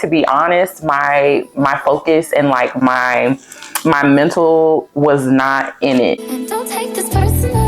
To be honest, my focus and like my mental was not in it. And don't take this personal.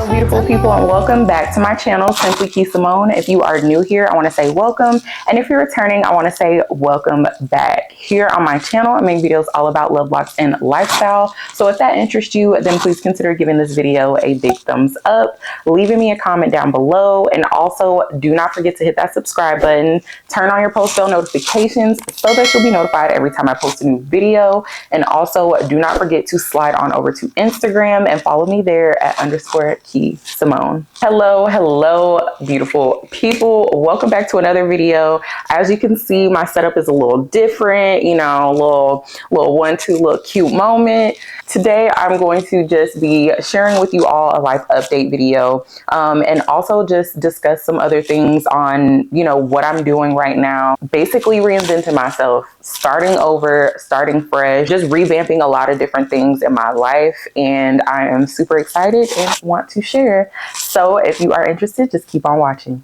Beautiful people, and welcome back to my channel, Simply Kee Samone. If you are new here, I want to say welcome, and if you're returning, I want to say welcome back. Here on my channel, I make videos all about love, locs, and lifestyle. So if that interests you, then please consider giving this video a big thumbs up, leaving me a comment down below, and also do not forget to hit that subscribe button, turn on your post bell notifications so that you'll be notified every time I post a new video. And also do not forget to slide on over to Instagram and follow me there at _Kee Samone. Hello, beautiful people. Welcome back to another video. As you can see, my setup is a little different, you know, a little 1-2 little cute moment. Today, I'm going to just be sharing with you all a life update video, and also just discuss some other things on, you know, what I'm doing right now. Basically reinventing myself, starting over, starting fresh, just revamping a lot of different things in my life. And I am super excited and want to share. So if you are interested, just keep on watching.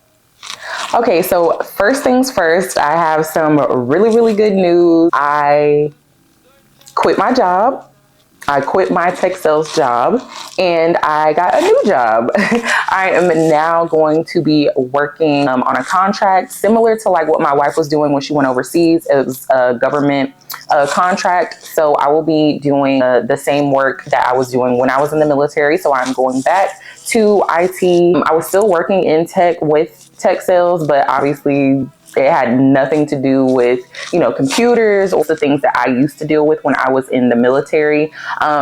Okay, so first things first, I have some really good news. I quit my job. I quit my tech sales job and I got a new job. I am now going to be working on a contract similar to like what my wife was doing when she went overseas. It was a government contract. So I will be doing the same work that I was doing when I was in the military. So I'm going back to IT. I was still working in tech with tech sales, but obviously it had nothing to do with, you know, computers or the things that I used to deal with when I was in the military.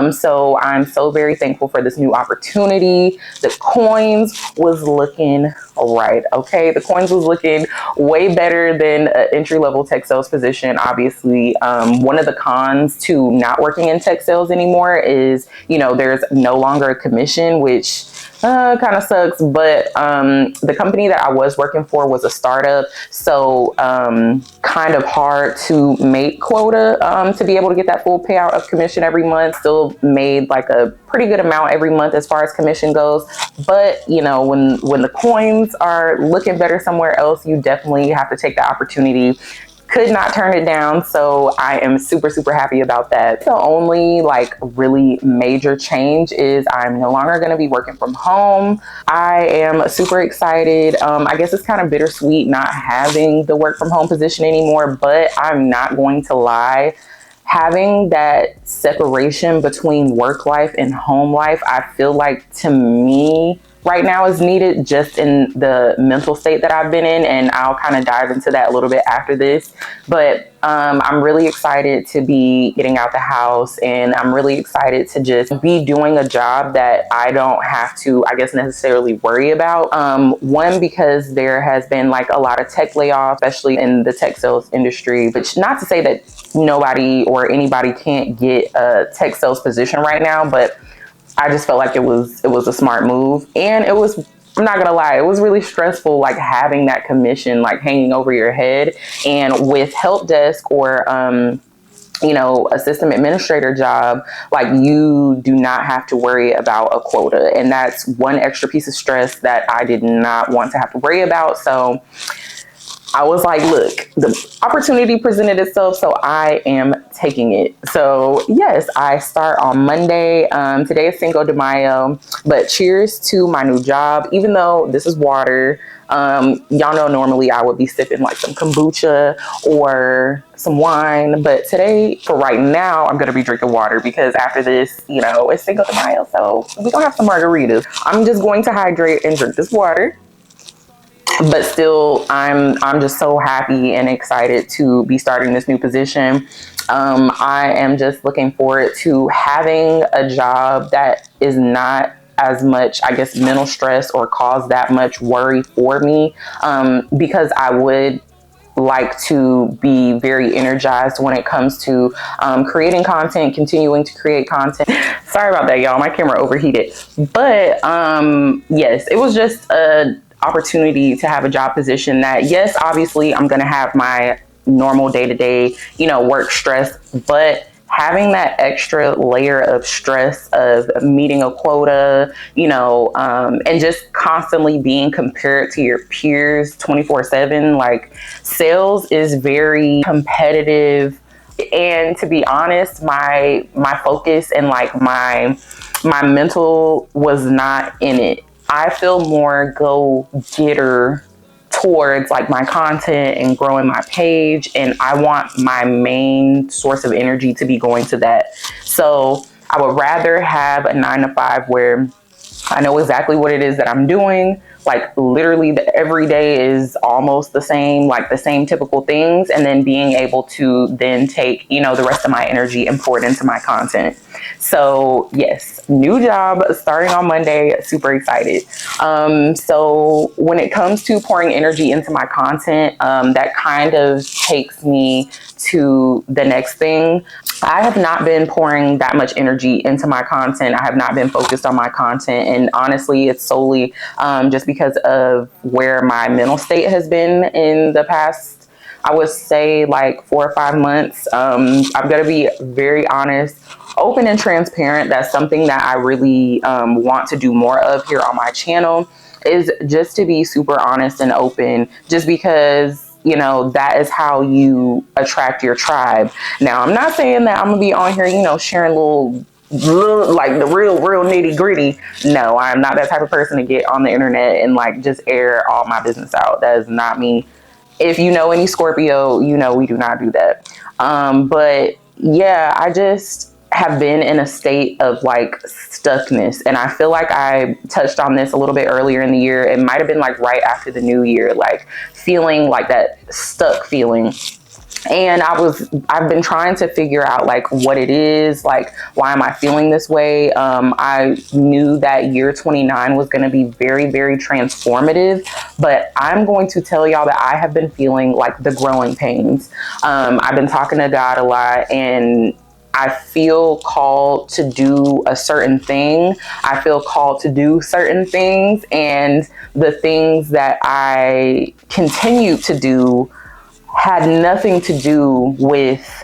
So I'm so very thankful for this new opportunity. The coins was looking right. Okay. The coins was looking way better than an entry-level tech sales position. Obviously, one of the cons to not working in tech sales anymore is, you know, there's no longer a commission, which kind of sucks, but the company that I was working for was a startup, so kind of hard to make quota to be able to get that full payout of commission every month. Still made like a pretty good amount every month as far as commission goes, but you know, when the coins are looking better somewhere else, you definitely have to take the opportunity. Could not turn it down, so I am super happy about that. The only like really major change is I'm no longer going to be working from home. I am super excited. I guess it's kind of bittersweet not having the work from home position anymore, but I'm not going to lie. Having that separation between work life and home life, I feel like to me right now is needed just in the mental state that I've been in, and I'll kind of dive into that a little bit after this. But I'm really excited to be getting out the house, and I'm really excited to just be doing a job that I don't have to, I guess, necessarily worry about. One, because there has been like a lot of tech layoffs, especially in the tech sales industry, which not to say that nobody or anybody can't get a tech sales position right now, but I just felt like it was a smart move. And it was, I'm not gonna lie, it was really stressful, like having that commission like hanging over your head. And with help desk or you know, a system administrator job, like you do not have to worry about a quota, and that's one extra piece of stress that I did not want to have to worry about. So I was like, look, the opportunity presented itself, so I am taking it. So yes, I start on Monday. Today is Cinco de Mayo, but cheers to my new job. Even though this is water, y'all know normally I would be sipping like some kombucha or some wine, but today, for right now, I'm gonna be drinking water because after this, you know, it's Cinco de Mayo, so we're gonna have some margaritas. I'm just going to hydrate and drink this water. But still, I'm just so happy and excited to be starting this new position. I am just looking forward to having a job that is not as much, I guess, mental stress or cause that much worry for me, because I would like to be very energized when it comes to creating content, continuing to create content. Sorry about that, y'all. My camera overheated. But yes, it was just a opportunity to have a job position that, yes, obviously I'm going to have my normal day-to-day, you know, work stress, but having that extra layer of stress of meeting a quota, and just constantly being compared to your peers 24/7, like sales is very competitive. And to be honest, my focus and like my mental was not in it. I feel more go getter towards like my content and growing my page, and I want my main source of energy to be going to that. So I would rather have a 9 to 5 where I know exactly what it is that I'm doing. Like literally every day is almost the same, like the same typical things. And then being able to then take, the rest of my energy and pour it into my content. So yes, new job starting on Monday, super excited. So when it comes to pouring energy into my content, that kind of takes me to the next thing. I have not been pouring that much energy into my content. I have not been focused on my content. And honestly, it's solely just because of where my mental state has been in the past, I would say like 4 or 5 months. I'm going to be very honest, open and transparent. That's something that I really want to do more of here on my channel, is just to be super honest and open, just because that is how you attract your tribe. Now, I'm not saying that I'm gonna be on here, sharing little like the real nitty gritty. No, I'm not that type of person to get on the internet and like just air all my business out. That is not me. If you know any Scorpio, we do not do that. But yeah, I just have been in a state of like stuckness. And I feel like I touched on this a little bit earlier in the year. It might have been like right after the new year, like feeling like that stuck feeling. And I've been trying to figure out like what it is, like, why am I feeling this way? I knew that year 29 was going to be very, very transformative, but I'm going to tell y'all that I have been feeling like the growing pains. I've been talking to God a lot, and I feel called to do a certain thing. I feel called to do certain things, and the things that I continue to do had nothing to do with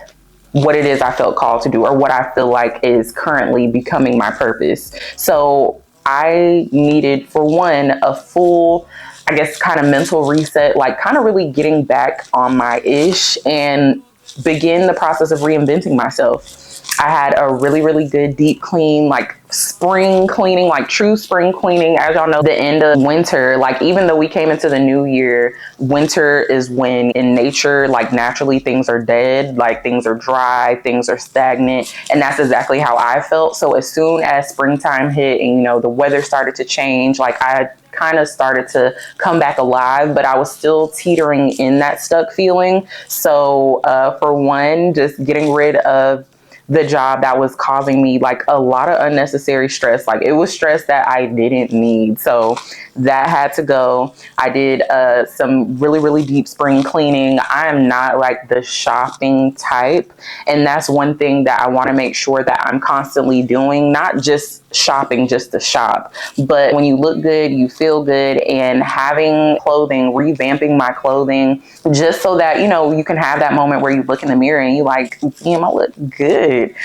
what it is I felt called to do, or what I feel like is currently becoming my purpose. So I needed, for one, a full, I guess, kind of mental reset, like kind of really getting back on my ish and begin the process of reinventing myself. I had a really, really good deep clean, like spring cleaning, like true spring cleaning. As y'all know, the end of winter, like even though we came into the new year, winter is when in nature, like naturally things are dead, like things are dry, things are stagnant. And that's exactly how I felt. So as soon as springtime hit and, the weather started to change, like I kind of started to come back alive, but I was still teetering in that stuck feeling. So for one, just getting rid of the job that was causing me like a lot of unnecessary stress. Like it was stress that I didn't need. So that had to go. I did some really, really deep spring cleaning. I am not like the shopping type. And that's one thing that I want to make sure that I'm constantly doing, not just shopping just to shop, but when you look good, you feel good, and having clothing, revamping my clothing, just so that, you can have that moment where you look in the mirror and you like, damn, I look good,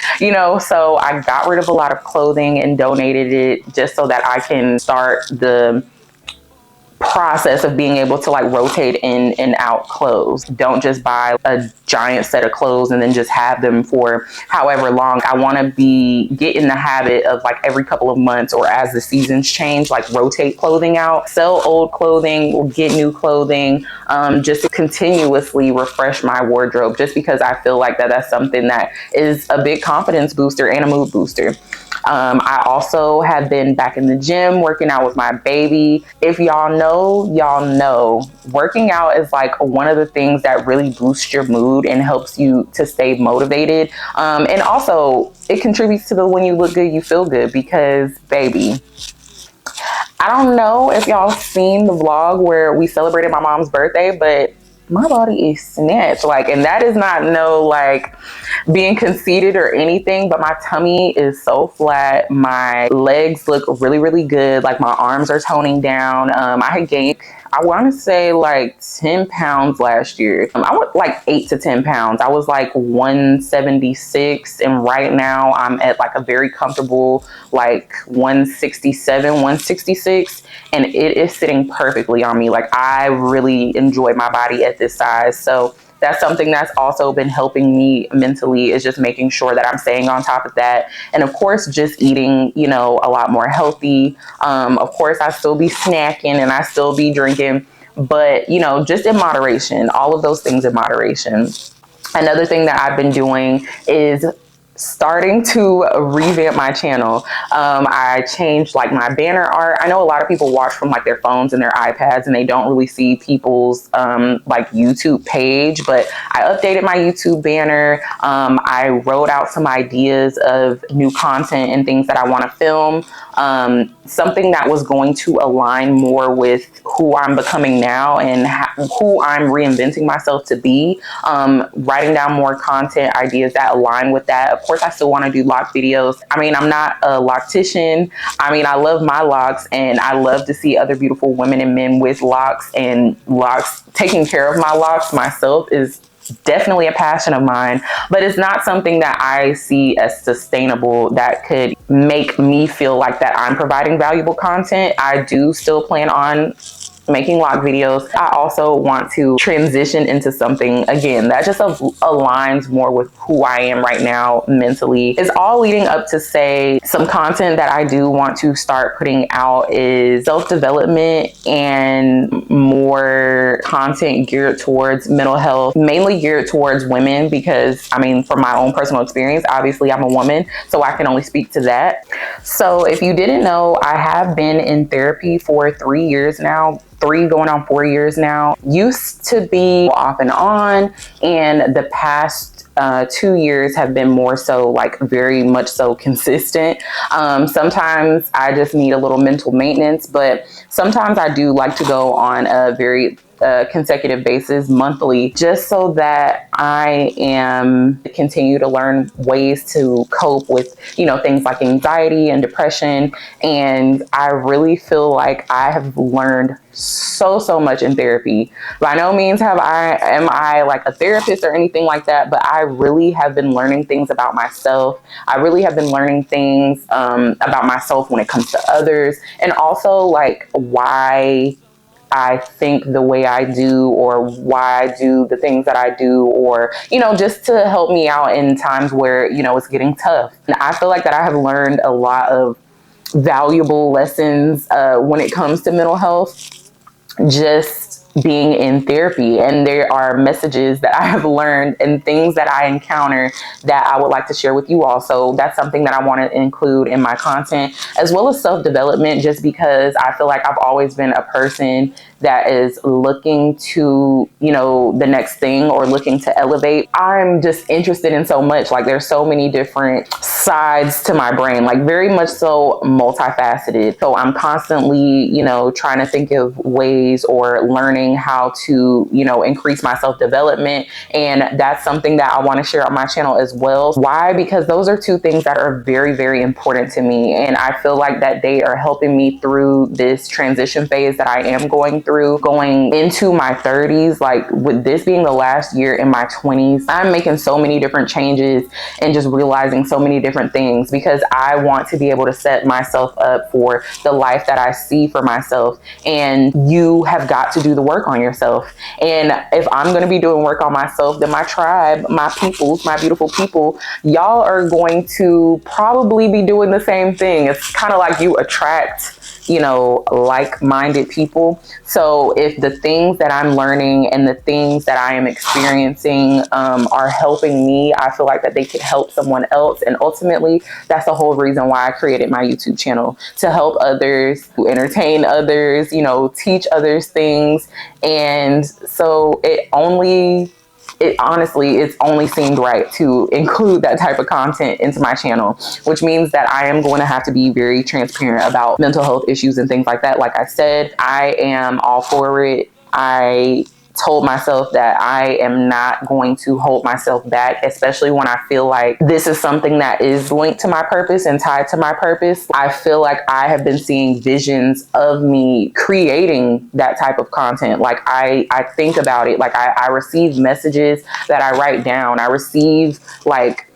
so I got rid of a lot of clothing and donated it just so that I can start the process of being able to like rotate in and out clothes. Don't just buy a giant set of clothes and then just have them for however long. I want to get in the habit of like every couple of months, or as the seasons change, like rotate clothing out, sell old clothing or get new clothing, just to continuously refresh my wardrobe, just because I feel like that's something that is a big confidence booster and a mood booster. I also have been back in the gym working out with my baby. If y'all know, working out is like one of the things that really boosts your mood and helps you to stay motivated. And also it contributes to the when you look good, you feel good, because baby, I don't know if y'all seen the vlog where we celebrated my mom's birthday, but my body is snatched, like, and that is not like being conceited or anything, but my tummy is so flat. My legs look really, really good. Like my arms are toning down. I I want to say like 10 pounds last year. I went like 8 to 10 pounds. I was like 176, and right now I'm at like a very comfortable like 167, 166, and it is sitting perfectly on me. Like, I really enjoy my body at this size. So that's something that's also been helping me mentally, is just making sure that I'm staying on top of that. And of course, just eating, you know, a lot more healthy. Of course, I still be snacking and I still be drinking, but, you know, just in moderation, all of those things in moderation. Another thing that I've been doing is starting to revamp my channel. I changed like my banner art. I know a lot of people watch from like their phones and their iPads, and they don't really see people's like YouTube page, but I updated my YouTube banner. I wrote out some ideas of new content and things that I want to film. Something that was going to align more with who I'm becoming now and who I'm reinventing myself to be. Writing down more content ideas that align with that. Of course, I still want to do lock videos. I mean, I'm not a loctician. I mean, I love my locks, and I love to see other beautiful women and men with locks, and locks. Taking care of my locks myself is definitely a passion of mine, but it's not something that I see as sustainable that could make me feel like that I'm providing valuable content. I do still plan on making lock videos. I also want to transition into something, again, that just aligns more with who I am right now mentally. It's all leading up to say some content that I do want to start putting out is self-development and more content geared towards mental health, mainly geared towards women, because I mean, from my own personal experience, obviously I'm a woman, so I can only speak to that. So if you didn't know, I have been in therapy for 3 years now. 3 going on 4 years now. Used to be off and on, and the past 2 years have been more so like very much so consistent. Sometimes I just need a little mental maintenance, but sometimes I do like to go on a very consecutive basis, monthly, just so that I am continue to learn ways to cope with, you know, things like anxiety and depression. And I really feel like I have learned so much in therapy. By no means am I like a therapist or anything like that, but I really have been learning things about myself. I really have been learning things about myself when it comes to others, and also like why I think the way I do, or why I do the things that I do, or, you know, just to help me out in times where, you know, it's getting tough. And I feel like that I have learned a lot of valuable lessons when it comes to mental health, just being in therapy. And there are messages that I have learned and things that I encounter that I would like to share with you all. So that's something that I want to include in my content, as well as self-development, just because I feel like I've always been a person that is looking to, you know, the next thing, or looking to elevate. I'm just interested in so much. Like, there's so many different sides to my brain, like very much so multifaceted. So I'm constantly, you know, trying to think of ways or learning how to, you know, increase my self-development. And that's something that I want to share on my channel as well. Why? Because those are two things that are very important to me. And I feel like that they are helping me through this transition phase that I am going through, going into my 30s. Like, with this being the last year in my 20s, I'm making so many different changes and just realizing so many different things, because I want to be able to set myself up for the life that I see for myself. And you have got to do the work on yourself. And if I'm going to be doing work on myself, then my tribe, my peoples, my beautiful people, y'all are going to probably be doing the same thing. It's kind of like you attract, you know, like-minded people. So if the things that I'm learning and the things that I am experiencing are helping me, I feel like that they could help someone else. And ultimately, that's the whole reason why I created my YouTube channel, to help others, to entertain others, you know, teach others things. And so honestly, it's only seemed right to include that type of content into my channel, which means that I am going to have to be very transparent about mental health issues and things like that. Like I said, I am all for it. I told myself that I am not going to hold myself back, especially when I feel like this is something that is linked to my purpose and tied to my purpose. I feel like I have been seeing visions of me creating that type of content. Like I think about it, like I receive messages that I write down. I receive like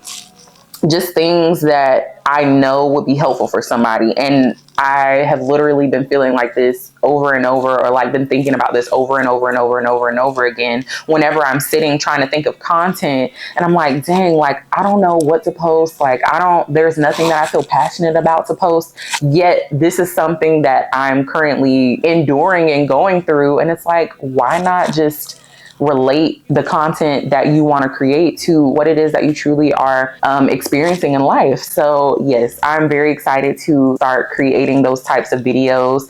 just things that I know would be helpful for somebody. And I have literally been feeling like this over and over, or like been thinking about this over and over and over and over and over again whenever I'm sitting trying to think of content. And I'm like, dang, like, I don't know what to post. Like, there's nothing that I feel passionate about to post. Yet this is something that I'm currently enduring and going through. And it's like, why not just relate the content that you want to create to what it is that you truly are experiencing in life. So yes, I'm very excited to start creating those types of videos.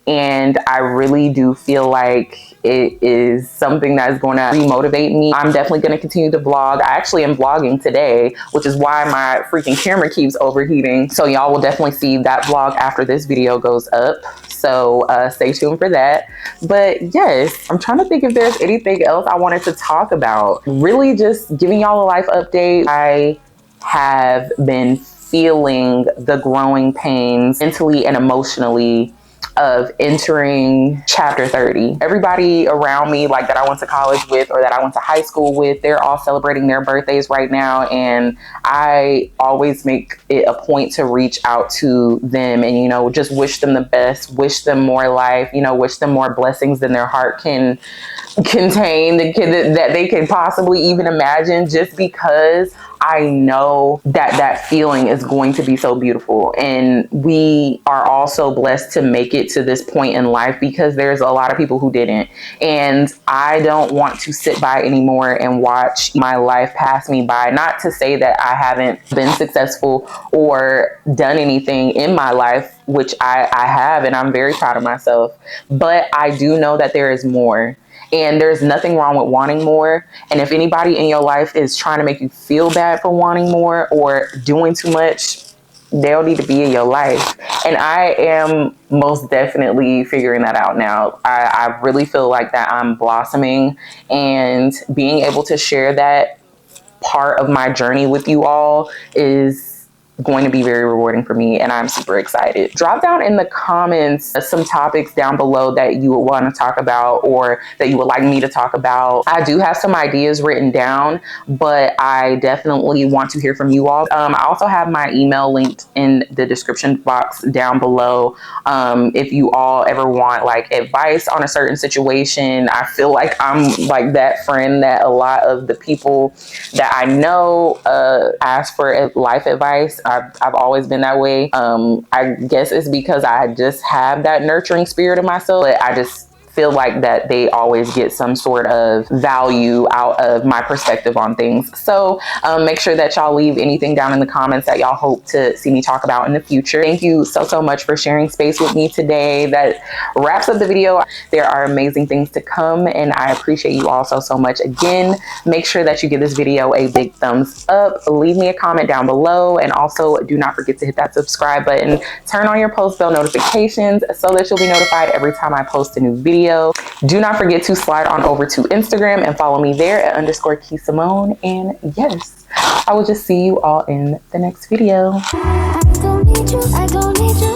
And I really do feel like it is something that is going to remotivate me. I'm definitely going to continue to vlog. I actually am vlogging today, which is why my freaking camera keeps overheating. So y'all will definitely see that vlog after this video goes up. So stay tuned for that. But yes, I'm trying to think if there's anything else I wanted to talk about. Really just giving y'all a life update. I have been feeling the growing pains mentally and emotionally of entering chapter 30. Everybody around me, like that I went to college with or that I went to high school with, they're all celebrating their birthdays right now. And I always make it a point to reach out to them and, you know, just wish them the best, wish them more life, you know, wish them more blessings than their heart can contain, that they can possibly even imagine, just because I know that that feeling is going to be so beautiful. And we are also blessed to make it to this point in life, because there's a lot of people who didn't. And I don't want to sit by anymore and watch my life pass me by. Not to say that I haven't been successful or done anything in my life, which I have, and I'm very proud of myself. But I do know that there is more. And there's nothing wrong with wanting more. And if anybody in your life is trying to make you feel bad for wanting more or doing too much, they'll need to be in your life. And I am most definitely figuring that out now. I really feel like that I'm blossoming, and being able to share that part of my journey with you all is going to be very rewarding for me, and I'm super excited. Drop down in the comments some topics down below that you would want to talk about, or that you would like me to talk about. I do have some ideas written down, but I definitely want to hear from you all. I also have my email linked in the description box down below. If you all ever want like advice on a certain situation, I feel like I'm like that friend that a lot of the people that I know ask for life advice. I've always been that way. I guess it's because I just have that nurturing spirit in myself, but I just feel like that they always get some sort of value out of my perspective on things. So make sure that y'all leave anything down in the comments that y'all hope to see me talk about in the future. Thank you so much for sharing space with me today. That wraps up the video. There are amazing things to come, and I appreciate you all so much. Again, make sure that you give this video a big thumbs up, leave me a comment down below, and also do not forget to hit that subscribe button, turn on your post bell notifications so that you'll be notified every time I post a new video. Do not forget to slide on over to Instagram and follow me there at _Kee Samone. And yes, I will just see you all in the next video. I don't need you.